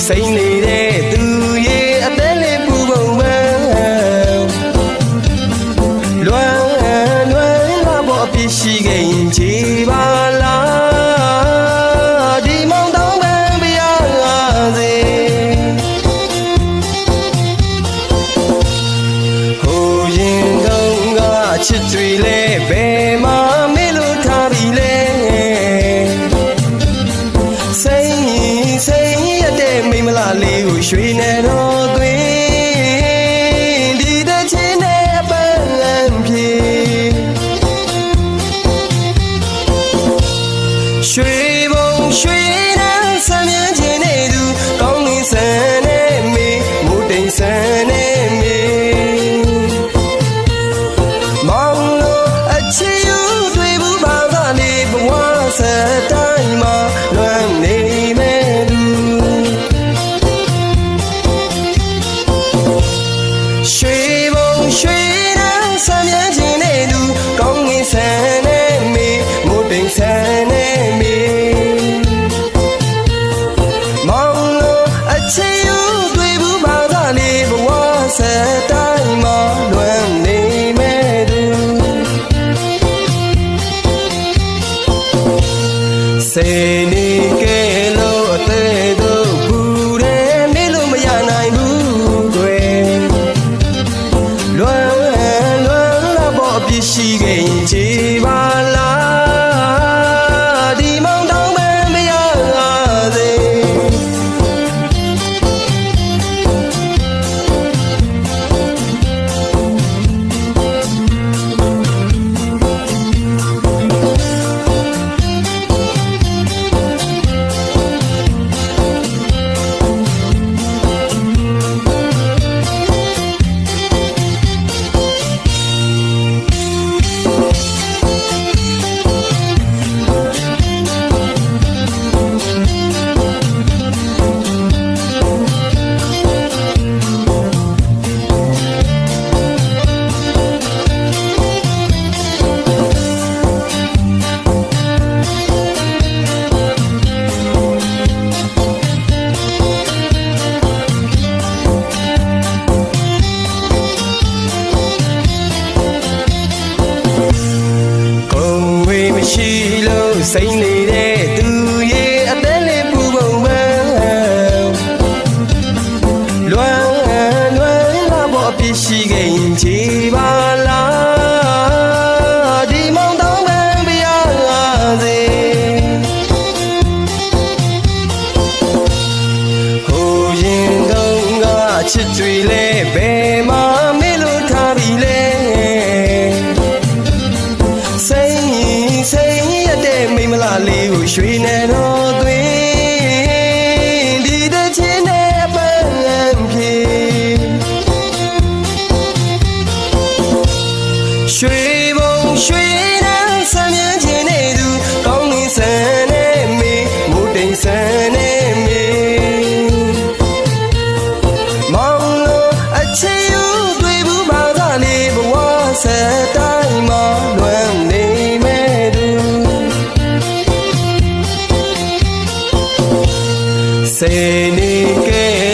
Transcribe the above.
စိမ့်နေတဲ့သူရဲ့အသက်လေးပူပုံပန်းလွမ်းလာဖို့အပြစ်ရှိခဲ့ရင်ခြေပါလားဒီမောင်တောင်းပန်ပြရစေဟိုရင်တုန်းကချစ်တွေလဲဘယ်မှာမေ့လို့ထားပြီလဲစိမ့်ရတဲ့မိမလားလေးကိုရွှေနဲ့တော့သွင်းဒီတဲ့ချင်းနဲ့အပန်းပြေရွှေဘုံရွှေတန်းဆမ်းမြန်းခြင်းနဲ့သူကောင်းကင်ဆန်နဲ့မေမိုးတိမ်ဆန်နဲ့မေမောင်လို့အချစ်ယူတွေ့ဘူးပါသားလေးဘဝဆက်တိုင်းမှာလွမ်းနေမဲ့သူရွှေဘုံရွှေတန်းဆမ်းမြန်းခြင်းနဲ့သူကောင်းကင်ဆန်နဲ့မေမိုးတိမ်ဆန်နဲ့မေမောင်လို့အချစ်ယူတွေ့ဘူးပါသားလေးဘဝဆက်တိုင်းမှာလွမ်းနေမဲ့သူစေနေကဲလို့အသေးတို့ဘူးတယ်မေ့လို့မရနိုင်ဘူးတွေလွမ်းလာဖို့အပြစ်ရှိခဲ့ရင်ခြေပါလားဒီမောင်တောင်းပန်ပြရစေရှိလို့စိမ့်နေတဲ့သူရဲ့အသက်လေးပူပုံပန်းလွမ်းလာဖို့အပြစ်ရှိခဲ့ရင်ခြေပါလားဒီမောင်တောင်းပန်ပြရစေဟိုရင်တုန်းကချစ်တွေလဲဘယ်မှာမေ့လို့ထားပြီလဲစိမ့်ရတဲ့မိမလားလေးကိုရွှေနဲ့တော့သွင်းဒီတဲ့ချင်းနဲ့အပန်းပြေရွှေဘုံရွှေတန်းဆမ်းမြန်းခြင်းနဲ့သူကောင်းကင်ဆန်နဲ့မေမိုးတိမ်ဆန်နဲ့မေမောင်လို့အချစ်ယူတွေ့ဘူးပါသားလေးဘဝဆက်တိုင်းမှာလွမ်းနေမဲ့သူစေနေကဲ